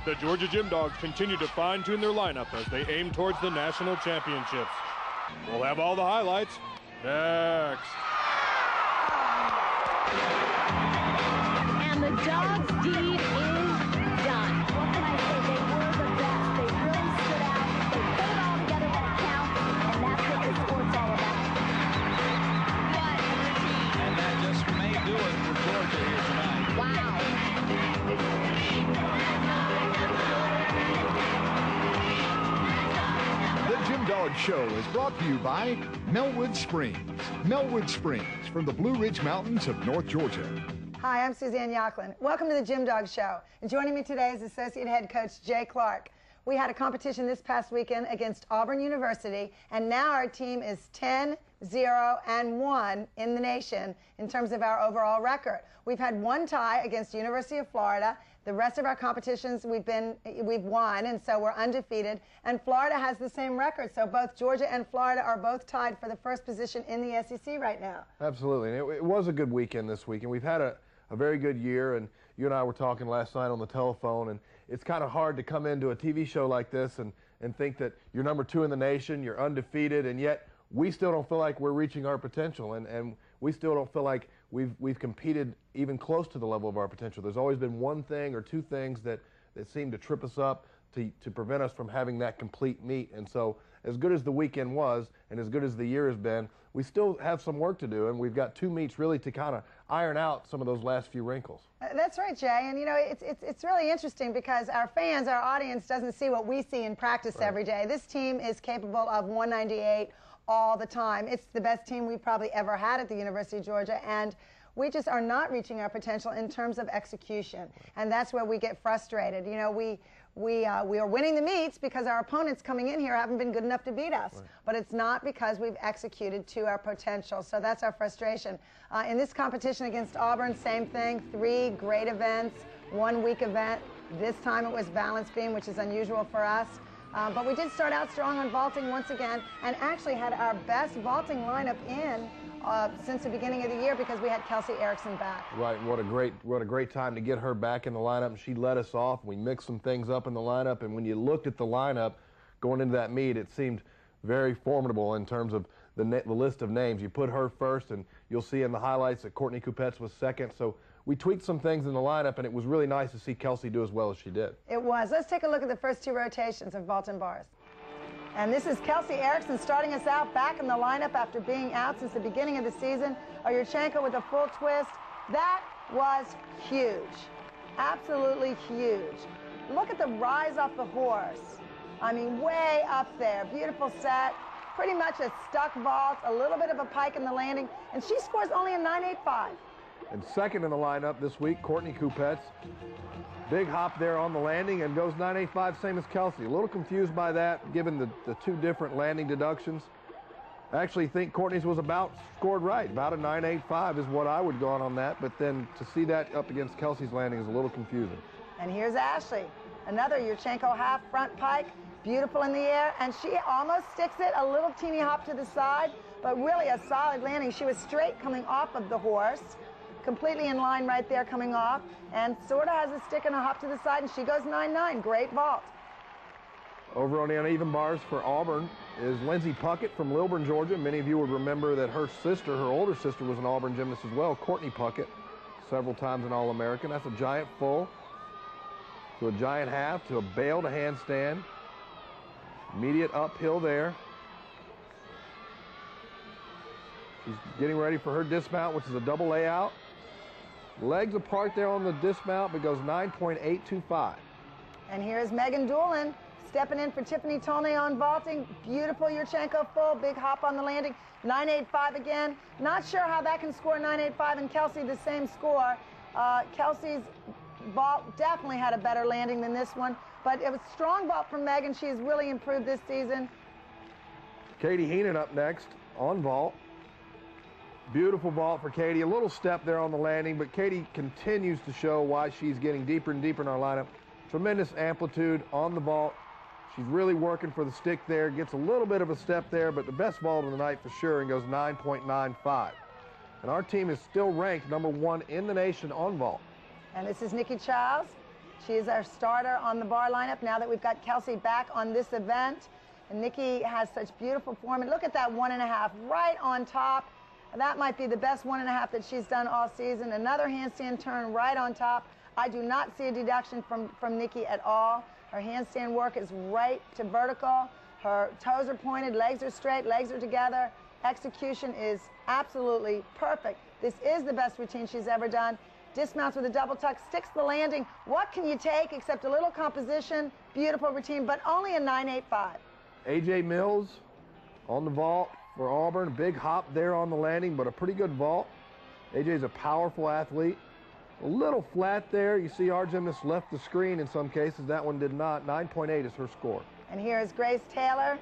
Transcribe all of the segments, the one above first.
The Georgia Gym Dogs continue to fine-tune their lineup as they aim towards the national championships. We'll have all the highlights next. And the Dogs' deed is done. What can I say? They were the best. They really stood out. They put it all together when it counts, and that's what this sport's all about. What a routine. And that just may do it for Georgia here tonight. Wow. The Gym Dog Show is brought to you by Melwood Springs. Melwood Springs from the Blue Ridge Mountains of North Georgia. Hi, I'm Suzanne Yocklin. Welcome to the Gym Dog Show. And joining me today is Associate Head Coach Jay Clark. We had a competition this past weekend against Auburn University, and now our team is 10-0-1 in the nation in terms of our overall record. We've had one tie against the University of Florida. The rest of our competitions we've won, and so we're undefeated. And Florida has the same record, so both Georgia and Florida are both tied for the first position in the SEC right now. Absolutely, and it was a good weekend this week, and we've had a very good year. And you and I were talking last night on the telephone, and it's kind of hard to come into a TV show like this and think that you're number 2 in the nation, you're undefeated, and yet we still don't feel like we're reaching our potential, and we still don't feel like we've competed even close to the level of our potential. There's always been one thing or two things that seem to trip us up to prevent us from having that complete meet. And so as good as the weekend was and as good as the year has been, we still have some work to do, and we've got 2 meets really to kind of iron out some of those last few wrinkles. That's right, Jay. And, you know, it's really interesting because our fans, our audience, doesn't see what we see in practice every day. This team is capable of 198 all the time. It's the best team we've probably ever had at the University of Georgia, and we just are not reaching our potential in terms of execution, and that's where we get frustrated. You know, we are winning the meets because our opponents coming in here haven't been good enough to beat us, but it's not because we've executed to our potential, so that's our frustration. In this competition against Auburn, same thing, 3 great events, 1 weak event. This time it was balance beam, which is unusual for us. But we did start out strong on vaulting once again, and actually had our best vaulting lineup in since the beginning of the year because we had Kelsey Erickson back. Right, what a great time to get her back in the lineup. And she led us off. We mixed some things up in the lineup, and when you looked at the lineup going into that meet, it seemed very formidable in terms of the list of names. You put her first, and you'll see in the highlights that Courtney Coupets was second. So we tweaked some things in the lineup, and it was really nice to see Kelsey do as well as she did. It was. Let's take a look at the first 2 rotations of vault and bars. And this is Kelsey Erickson starting us out back in the lineup after being out since the beginning of the season. Oyurchenko with a full twist. That was huge. Absolutely huge. Look at the rise off the horse. I mean, way up there. Beautiful set. Pretty much a stuck vault, a little bit of a pike in the landing, and she scores only a 9.85. And second in the lineup this week, Courtney Coupets. Big hop there on the landing and goes 9.85, same as Kelsey. A little confused by that, given the 2 different landing deductions. I actually think Courtney's was scored right. About a 9.85 is what I would go on that, but then to see that up against Kelsey's landing is a little confusing. And here's Ashley. Another Yurchenko half front pike, beautiful in the air, and she almost sticks it, a little teeny hop to the side, but really a solid landing. She was straight coming off of the horse, completely in line right there coming off, and sort of has a stick and a hop to the side, and she goes 9.9. Great vault. Over on the uneven bars for Auburn is Lindsey Puckett from Lilburn, Georgia. Many of you would remember that her older sister, was an Auburn gymnast as well, Courtney Puckett, several times an All-American. That's a giant full to a giant half to a bail to handstand. Immediate uphill there. She's getting ready for her dismount, which is a double layout. Legs apart there on the dismount, but goes 9.825. And here's Megan Doolin stepping in for Tiffany Tolnay on vaulting. Beautiful Yurchenko full, big hop on the landing. 9.85 again. Not sure how that can score 9.85 and Kelsey the same score. Kelsey's vault definitely had a better landing than this one, but it was a strong vault from Megan. She has really improved this season. Katie Heenan up next on vault. Beautiful vault for Katie. A little step there on the landing, but Katie continues to show why she's getting deeper and deeper in our lineup. Tremendous amplitude on the vault. She's really working for the stick there. Gets a little bit of a step there, but the best vault of the night for sure, and goes 9.95. And our team is still ranked #1 in the nation on vault. And this is Nikki Childs. She is our starter on the bar lineup now that we've got Kelsey back on this event. And Nikki has such beautiful form. And look at that 1.5 right on top. That might be the best 1.5 that she's done all season. Another handstand turn right on top. I do not see a deduction from Nikki at all. Her handstand work is right to vertical. Her toes are pointed, legs are straight, legs are together. Execution is absolutely perfect. This is the best routine she's ever done. Dismounts with a double tuck, sticks the landing. What can you take except a little composition? Beautiful routine, but only a 9.85. AJ Mills on the vault for Auburn. Big hop there on the landing, but a pretty good vault. AJ's a powerful athlete. A little flat there. You see our gymnast left the screen in some cases. That one did not. 9.8 is her score. And here is Grace Taylor.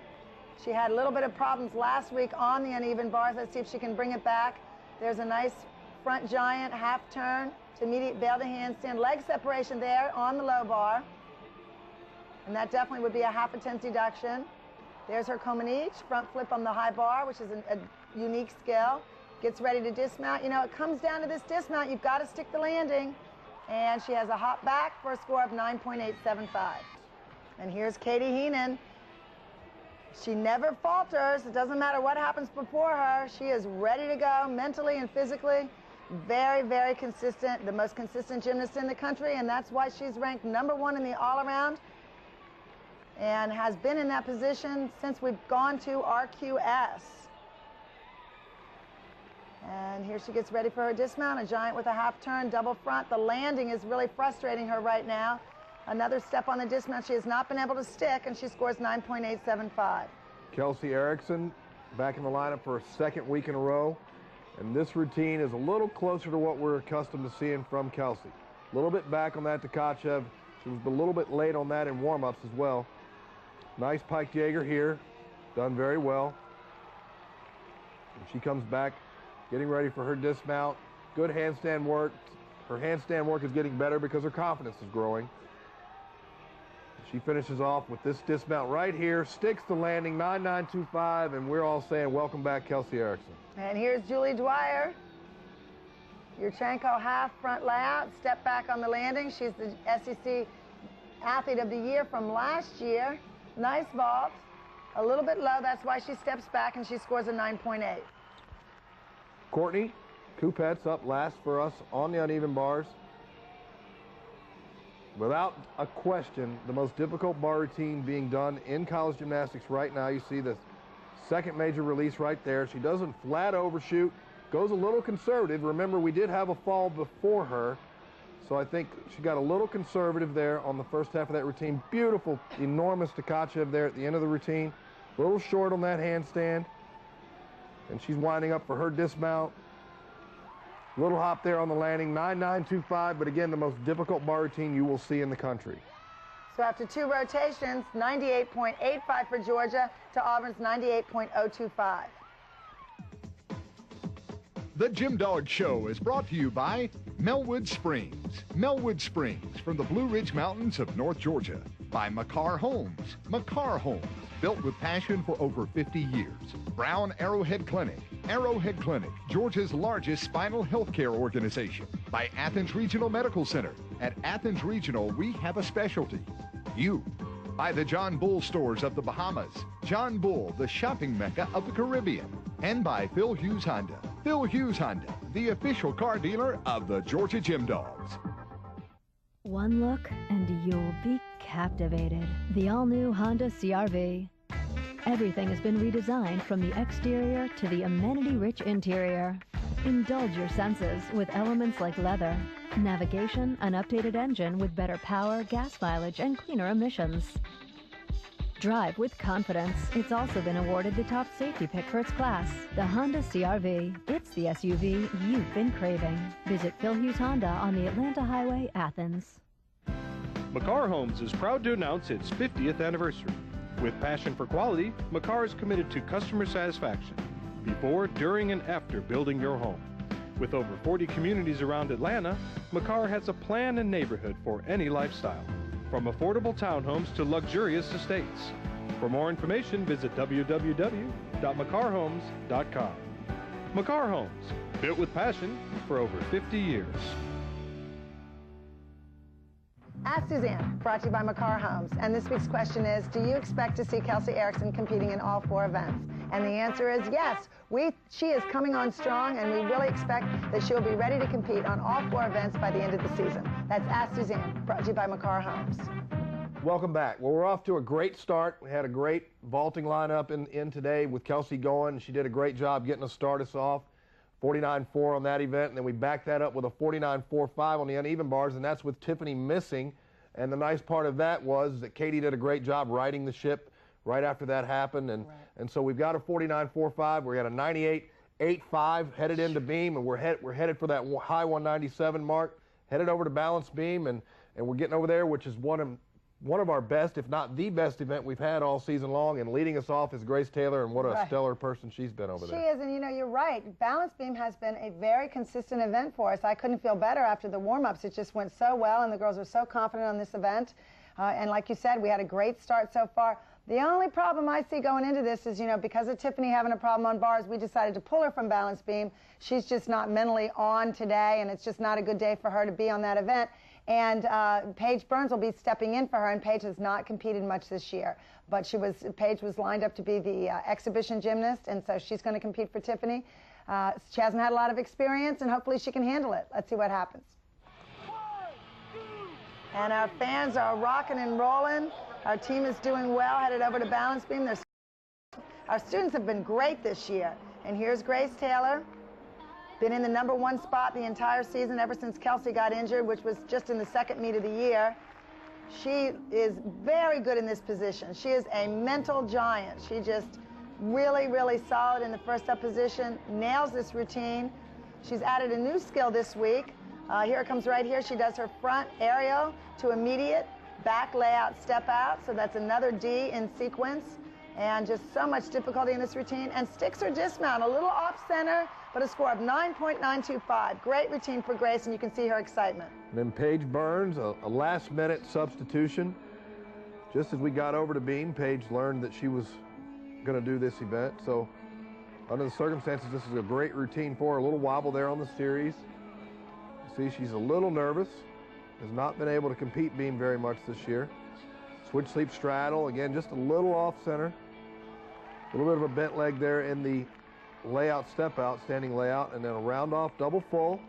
She had a little bit of problems last week on the uneven bars. Let's see if she can bring it back. There's a nice front giant half turn to immediate bail to handstand. Leg separation there on the low bar. And that definitely would be a 1/2 deduction. There's her Comanche, front flip on the high bar, which is a unique skill. Gets ready to dismount. You know, it comes down to this dismount. You've got to stick the landing. And she has a hop back for a score of 9.875. And here's Katie Heenan. She never falters. It doesn't matter what happens before her. She is ready to go mentally and physically. Very, very consistent. The most consistent gymnast in the country. And that's why she's ranked #1 in the all-around. And has been in that position since we've gone to RQS. And here she gets ready for her dismount, a giant with a half turn, double front. The landing is really frustrating her right now. Another step on the dismount she has not been able to stick, and she scores 9.875. Kelsey Erickson back in the lineup for a second week in a row. And this routine is a little closer to what we're accustomed to seeing from Kelsey. A little bit back on that Tkachev. She was a little bit late on that in warm-ups as well. Nice pike Jaeger here. Done very well. And she comes back getting ready for her dismount. Good handstand work. Her handstand work is getting better because her confidence is growing. She finishes off with this dismount right here, sticks the landing, 9.925, and we're all saying welcome back, Kelsey Erickson. And here's Julie Dwyer. Yurchenko half front layout, step back on the landing. She's the SEC Athlete of the Year from last year. Nice vault, a little bit low, that's why she steps back and she scores a 9.8. Courtney Kupets up last for us on the uneven bars. Without a question, the most difficult bar routine being done in college gymnastics right now. You see the second major release right there. She doesn't flat overshoot, goes a little conservative. Remember, we did have a fall before her, so I think she got a little conservative there on the first half of that routine. Beautiful, enormous Tkachev there at the end of the routine. A little short on that handstand. And she's winding up for her dismount. Little hop there on the landing, 9.925, but again, the most difficult bar routine you will see in the country. So after 2 rotations, 98.85 for Georgia to Auburn's 98.025. The Jim Dog Show is brought to you by Melwood Springs. Melwood Springs from the Blue Ridge Mountains of North Georgia. By Makar Homes. Makar Homes, built with passion for over 50 years. Brown Arrowhead Clinic. Arrowhead Clinic, Georgia's largest spinal health care organization. By Athens Regional Medical Center. At Athens Regional, we have a specialty. You. By the John Bull Stores of the Bahamas. John Bull, the shopping mecca of the Caribbean. And by Phil Hughes Honda. Phil Hughes Honda, the official car dealer of the Georgia Gym Dogs. One look and you'll be captivated. The all-new Honda CR-V. Everything has been redesigned from the exterior to the amenity-rich interior. Indulge your senses with elements like leather, navigation, an updated engine with better power, gas mileage, and cleaner emissions. Drive with confidence. It's also been awarded the top safety pick for its class. The Honda CR-V. It's the SUV you've been craving. Visit Phil Hughes Honda on the Atlanta Highway, Athens. Makar Homes is proud to announce its 50th anniversary. With passion for quality, Makar is committed to customer satisfaction before, during, and after building your home. With over 40 communities around Atlanta, Makar has a plan and neighborhood for any lifestyle, from affordable townhomes to luxurious estates. For more information, visit www.makarhomes.com. Makar Homes, built with passion for over 50 years. Ask Suzanne, brought to you by Makar Homes. And this week's question is, do you expect to see Kelsey Erickson competing in all 4 events? And the answer is yes. She is coming on strong, and we really expect that she'll be ready to compete on all 4 events by the end of the season. That's Ask Suzanne, brought to you by Makar Homes. Welcome back. Well, we're off to a great start. We had a great vaulting lineup in today with Kelsey going. She did a great job getting us started off. 49.4 on that event, and then we backed that up with a 49.45 on the uneven bars, and that's with Tiffany missing. And the nice part of that was that Katie did a great job riding the ship right after that happened, and so we've got a 49.45. We got a 98.85 headed into beam, and we're headed for that high 197 mark, headed over to balance beam, and we're getting over there, which is one of our best, if not the best event we've had all season long, and leading us off is Grace Taylor, and what a stellar person she's been over there. She is, and you know, you're right. Balance beam has been a very consistent event for us. I couldn't feel better after the warm-ups. It just went so well, and the girls are so confident on this event. And like you said, we had a great start so far. The only problem I see going into this is, you know, because of Tiffany having a problem on bars, we decided to pull her from balance beam. She's just not mentally on today, and it's just not a good day for her to be on that event. And Paige Burns will be stepping in for her, and Paige has not competed much this year. But Paige was lined up to be the exhibition gymnast, and so she's going to compete for Tiffany. She hasn't had a lot of experience, and hopefully she can handle it. Let's see what happens. And our fans are rocking and rolling. Our team is doing well, headed over to balance beam. Our students have been great this year. And here's Grace Taylor. Been in the #1 spot the entire season ever since Kelsey got injured, which was just in the 2nd meet of the year. She is very good in this position. She is a mental giant. She just really, really solid in the first up position, nails this routine. She's added a new skill this week. Here it comes right here. She does her front aerial to immediate back layout step out. So that's another D in sequence. And just so much difficulty in this routine. And sticks her dismount, a little off center, but a score of 9.925. Great routine for Grace, and you can see her excitement. And then Paige Burns, a last-minute substitution. Just as we got over to beam, Paige learned that she was going to do this event. So under the circumstances, this is a great routine for her. A little wobble there on the series. See, she's a little nervous. Has not been able to compete beam very much this year. Switch sleep straddle, again, just a little off center. A little bit of a bent leg there in the layout step out, standing layout, and then a round off double full.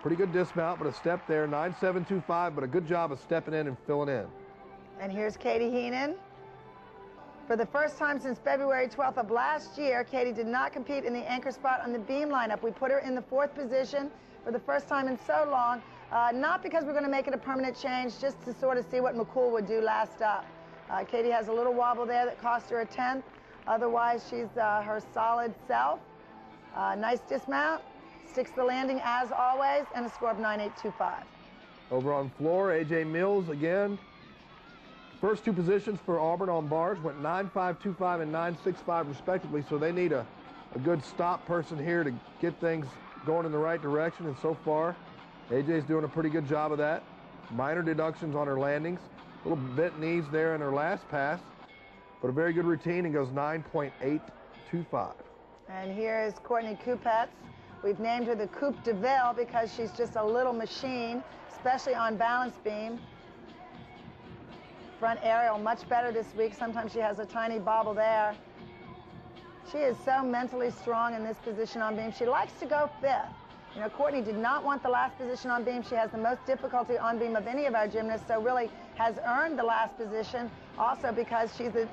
Pretty good dismount, but a step there, 9.725, but a good job of stepping in and filling in. And here's Katie Heenan. For the first time since February 12th of last year, Katie did not compete in the anchor spot on the beam lineup. We put her in the 4th position for the first time in so long. Not because we're going to make it a permanent change, just to sort of see what McCool would do last up. Katie has a little wobble there that cost her a 10th. Otherwise, she's her solid self. Nice dismount, sticks the landing as always, and a score of 9.825. Over on floor, AJ Mills again. First 2 positions for Auburn on bars went 9.525 and 9.65 respectively, so they need a good stop person here to get things going in the right direction, and so far, AJ's doing a pretty good job of that. Minor deductions on her landings. A little bent knees there in her last pass, but a very good routine, and goes 9.825. And here is Courtney Kupetz. We've named her the Coupe de Ville because she's just a little machine, especially on balance beam. Front aerial much better this week. Sometimes she has a tiny bobble there. She is so mentally strong in this position on beam. She likes to go 5th. You know, Courtney did not want the last position on beam. She has the most difficulty on beam of any of our gymnasts, so really has earned the last position, also because she's a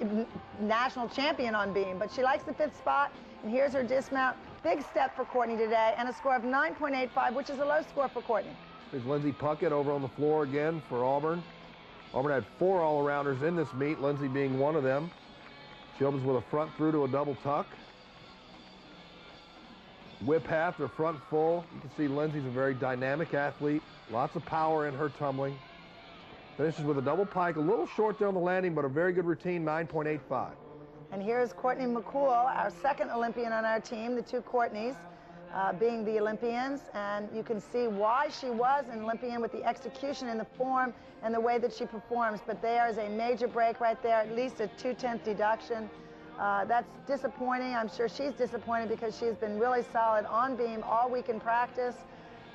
national champion on beam. But she likes the 5th spot, and here's her dismount. Big step for Courtney today, and a score of 9.85, which is a low score for Courtney. There's Lindsay Puckett over on the floor again for Auburn. Auburn had 4 all-arounders in this meet, Lindsay being one of them. She opens with a front through to a double tuck. Whip half to front full. You can see Lindsay's a very dynamic athlete. Lots of power in her tumbling. Finishes with a double pike. A little short there on the landing, but a very good routine, 9.85. And here's Courtney McCool, our 2nd Olympian on our team, the 2 Courtneys being the Olympians. And you can see why she was an Olympian with the execution and the form and the way that she performs. But there is a major break right there, at least a 2/10 deduction. That's disappointing. I'm sure she's disappointed because she's been really solid on beam all week in practice.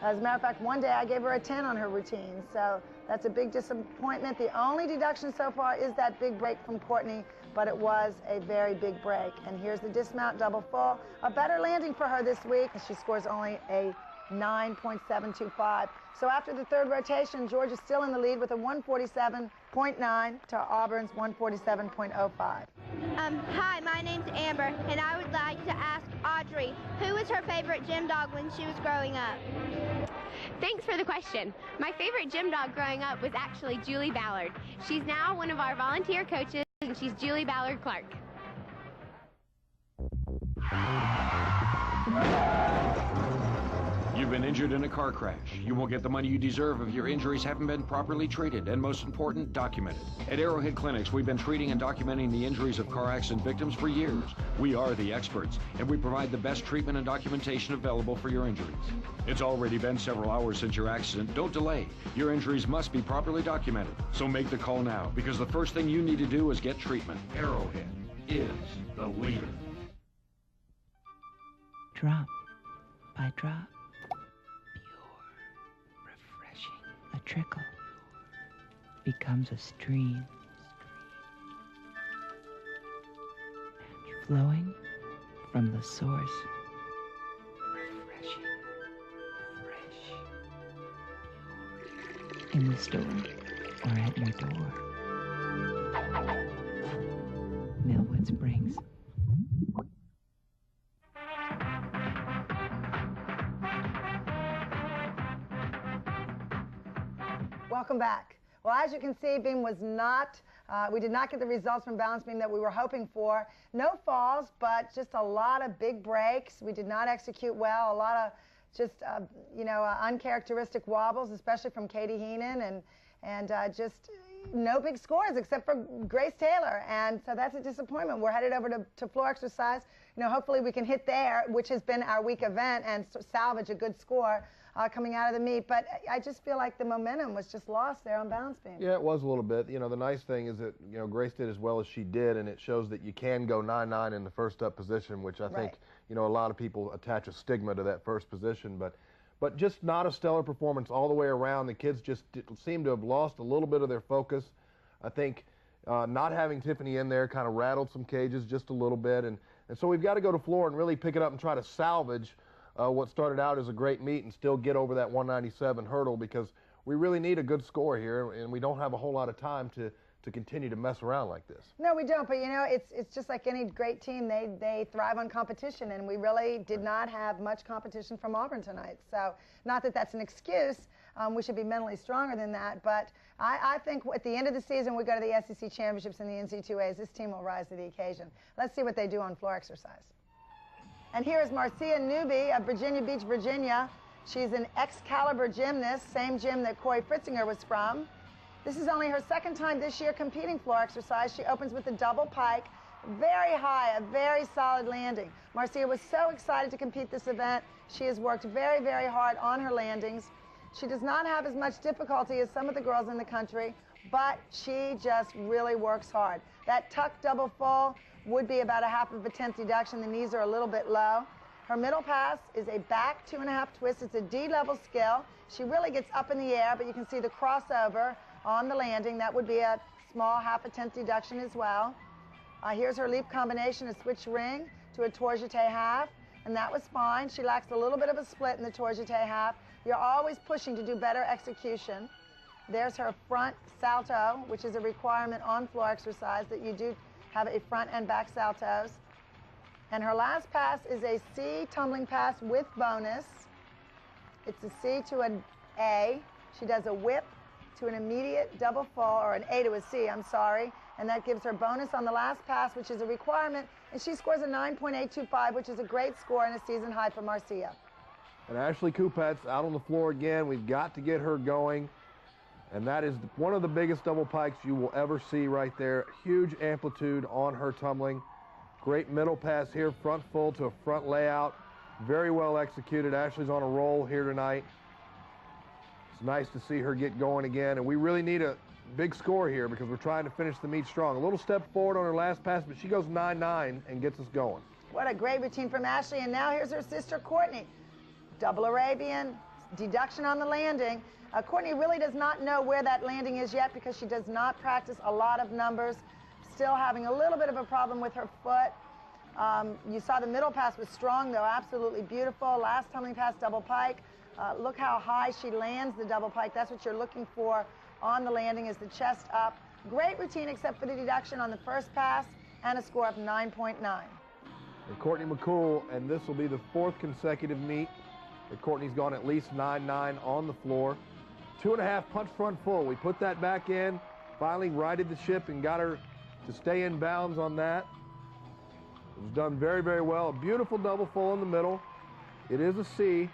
As a matter of fact, one day I gave her a 10 on her routine, so that's a big disappointment. The only deduction so far is that big break from Courtney, but it was a very big break. And here's the dismount double full. A better landing for her this week, and she scores only a 9.725. So after the third rotation, Georgia's still in the lead with a 147.9 to Auburn's 147.05. Hi, my name's Amber, and I would like to ask Audrey, who was her favorite gym dog when she was growing up? Thanks for the question. My favorite gym dog growing up was actually Julie Ballard. She's now one of our volunteer coaches, and she's Julie Ballard Clark. You've been injured in a car crash. You won't get the money you deserve if your injuries haven't been properly treated and, most important, documented. At Arrowhead Clinics, we've been treating and documenting the injuries of car accident victims for years. We are the experts, and we provide the best treatment and documentation available for your injuries. It's already been several hours since your accident. Don't delay. Your injuries must be properly documented. So make the call now, because the first thing you need to do is get treatment. Arrowhead is the leader. Drop by drop. A trickle becomes a stream, flowing from the source. Refreshing, fresh, in the store or at your door. Millwood Springs. Welcome back. Well, as you can see, Beam was not, we did not get the results from balance beam that we were hoping for. No falls, but just a lot of big breaks. We did not execute well. A lot of just, uncharacteristic wobbles, especially from Katie Heenan, and just no big scores except for Grace Taylor. And so that's a disappointment. We're headed over to floor exercise. Hopefully we can hit there, which has been our week event, and salvage a good score coming out of the meet. But I just feel like the momentum was just lost there on balance beam. Yeah, it was a little bit. The nice thing is that, Grace did as well as she did, and it shows that you can go 9-9 in the first up position, which I think, a lot of people attach a stigma to that first position. But just not a stellar performance all the way around. The kids just seem to have lost a little bit of their focus. I think not having Tiffany in there kind of rattled some cages just a little bit. And so we've got to go to floor and really pick it up and try to salvage what started out as a great meet and still get over that 197 hurdle, because we really need a good score here, and we don't have a whole lot of time to continue to mess around like this. No, we don't, but it's just like any great team. They thrive on competition, and we really did not have much competition from Auburn tonight. So not that that's an excuse. We should be mentally stronger than that, but I think at the end of the season we go to the SEC Championships and the NC2As. This team will rise to the occasion. Let's see what they do on floor exercise. And here is Marcia Newby of Virginia Beach, Virginia. She's an Excalibur gymnast, same gym that Corey Fritzinger was from. This is only her second time this year competing floor exercise. She opens with a double pike, very high, a very solid landing. Marcia was so excited to compete this event. She has worked very, very hard on her landings. She does not have as much difficulty as some of the girls in the country, but she just really works hard. That tuck double full would be about a 1/2 tenth deduction. The knees are a little bit low. Her middle pass is a back 2.5 twist. It's a D-level skill. She really gets up in the air, but you can see the crossover on the landing. That would be a small 1/2 tenth deduction as well. Here's her leap combination, a switch ring to a tour jeté half, and that was fine. She lacks a little bit of a split in the tour jeté half. You're always pushing to do better execution. There's her front salto, which is a requirement on floor exercise that you do have a front and back saltos. And her last pass is a C tumbling pass with bonus. It's a C to an A. She does a whip to an immediate double fall, or an A to a C, I'm sorry. And that gives her bonus on the last pass, which is a requirement. And she scores a 9.825, which is a great score and a season high for Marcia. And Ashley Kupat's out on the floor again. We've got to get her going. And that is one of the biggest double pikes you will ever see right there. Huge amplitude on her tumbling. Great middle pass here, front full to a front layout. Very well executed. Ashley's on a roll here tonight. It's nice to see her get going again. And we really need a big score here because we're trying to finish the meet strong. A little step forward on her last pass, but she goes 9-9 and gets us going. What a great routine from Ashley. And now here's her sister, Courtney. Double Arabian, deduction on the landing. Courtney really does not know where that landing is yet because she does not practice a lot of numbers. Still having a little bit of a problem with her foot. You saw the middle pass was strong, though, absolutely beautiful. Last tumbling pass, double pike. Look how high she lands the double pike. That's what you're looking for on the landing, is the chest up. Great routine except for the deduction on the first pass, and a score of 9.9. And Courtney McCool, and this will be the 4th consecutive meet that Courtney's gone at least 9.9 on the floor. 2.5 punch front full. We put that back in, finally righted the ship and got her to stay in bounds on that. It was done very, very well. A beautiful double full in the middle. It is a C,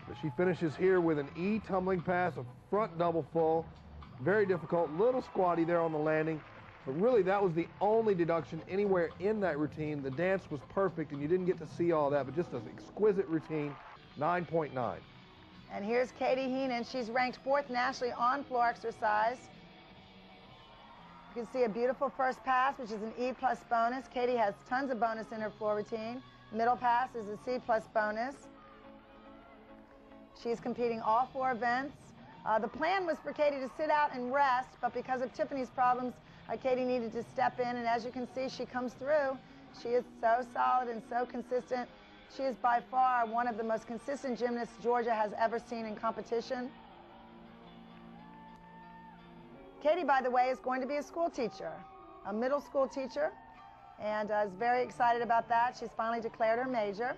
but she finishes here with an E tumbling pass, a front double full. Very difficult, little squatty there on the landing, but really that was the only deduction anywhere in that routine. The dance was perfect, and you didn't get to see all that, but just an exquisite routine, 9.9. And here's Katie Heenan. She's ranked 4th nationally on floor exercise. You can see a beautiful first pass, which is an E+ bonus. Katie has tons of bonus in her floor routine. Middle pass is a C+ bonus. She's competing all 4 events. The plan was for Katie to sit out and rest, but because of Tiffany's problems, Katie needed to step in, and as you can see, she comes through. She is so solid and so consistent. She is by far one of the most consistent gymnasts Georgia has ever seen in competition. Katie, by the way, is going to be a school teacher, a middle school teacher, and is very excited about that. She's finally declared her major.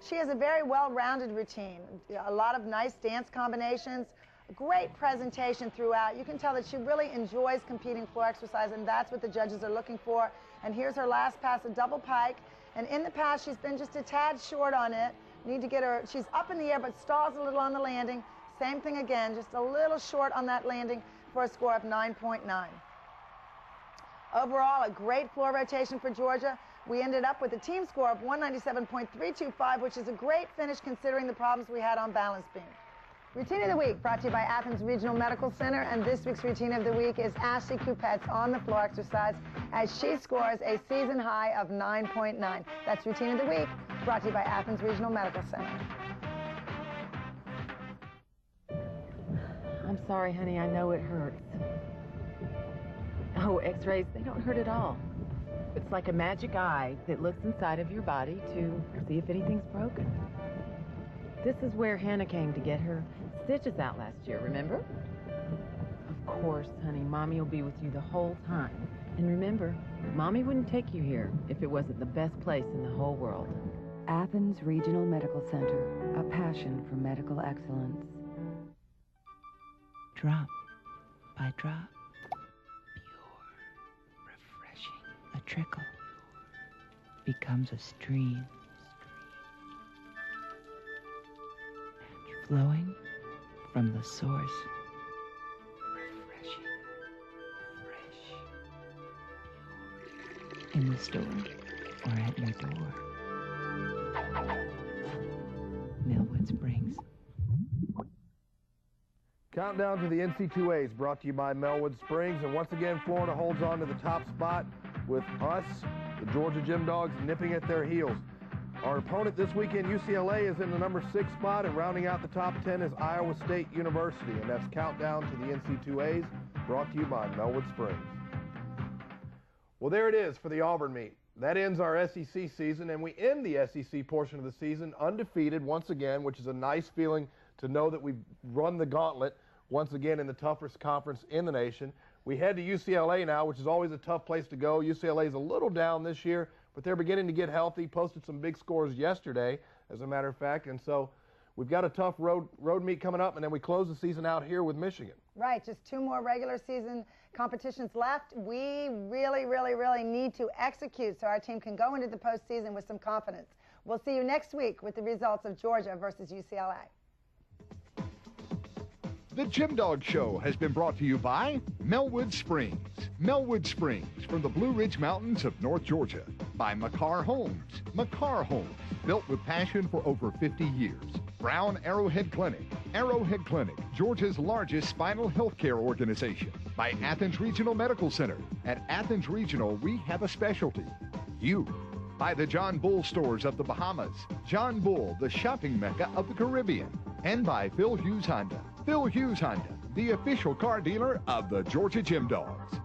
She has a very well-rounded routine, a lot of nice dance combinations, great presentation throughout. You can tell that she really enjoys competing floor exercise, and that's what the judges are looking for. And here's her last pass, a double pike. And in the pass, she's been just a tad short on it. Need to get her, she's up in the air, but stalls a little on the landing. Same thing again, just a little short on that landing for a score of 9.9. Overall, a great floor rotation for Georgia. We ended up with a team score of 197.325, which is a great finish considering the problems we had on balance beam. Routine of the Week brought to you by Athens Regional Medical Center, and this week's Routine of the Week is Ashley Coupette's on the floor exercise as she scores a season high of 9.9. That's Routine of the Week brought to you by Athens Regional Medical Center. I'm sorry, honey. I know it hurts. Oh, x-rays, they don't hurt at all. It's like a magic eye that looks inside of your body to see if anything's broken. This is where Hannah came to get her stitches out last year, remember? Of course, honey, Mommy will be with you the whole time. And remember, Mommy wouldn't take you here if it wasn't the best place in the whole world. Athens Regional Medical Center, a passion for medical excellence. Drop by drop, pure, refreshing, a trickle becomes a stream. Flowing from the source. Refreshing, fresh, in the store or at your door. Millwood Springs. Countdown to the NC2As brought to you by Millwood Springs, and once again Florida holds on to the top spot with us, the Georgia Gym Dogs, nipping at their heels. Our opponent this weekend, UCLA, is in the number 6 spot, and rounding out the top 10 is Iowa State University, and that's Countdown to the NC2As, brought to you by Millwood Springs. Well, there it is for the Auburn meet. That ends our SEC season, and we end the SEC portion of the season undefeated once again, which is a nice feeling to know that we've run the gauntlet once again in the toughest conference in the nation. We head to UCLA now, which is always a tough place to go. UCLA is a little down this year, but they're beginning to get healthy, posted some big scores yesterday, as a matter of fact, and so we've got a tough road meet coming up, and then we close the season out here with Michigan. Right, just 2 more regular season competitions left. We really, really, really need to execute so our team can go into the postseason with some confidence. We'll see you next week with the results of Georgia versus UCLA. The Gym Dog Show has been brought to you by Millwood Springs. Millwood Springs from the Blue Ridge Mountains of North Georgia. By Makar Homes. Makar Homes, built with passion for over 50 years. Brown Arrowhead Clinic. Arrowhead Clinic, Georgia's largest spinal health care organization. By Athens Regional Medical Center. At Athens Regional, we have a specialty. You. By the John Bull Stores of the Bahamas. John Bull, the shopping mecca of the Caribbean. And by Phil Hughes Honda. Phil Hughes Honda, the official car dealer of the Georgia Gym Dogs.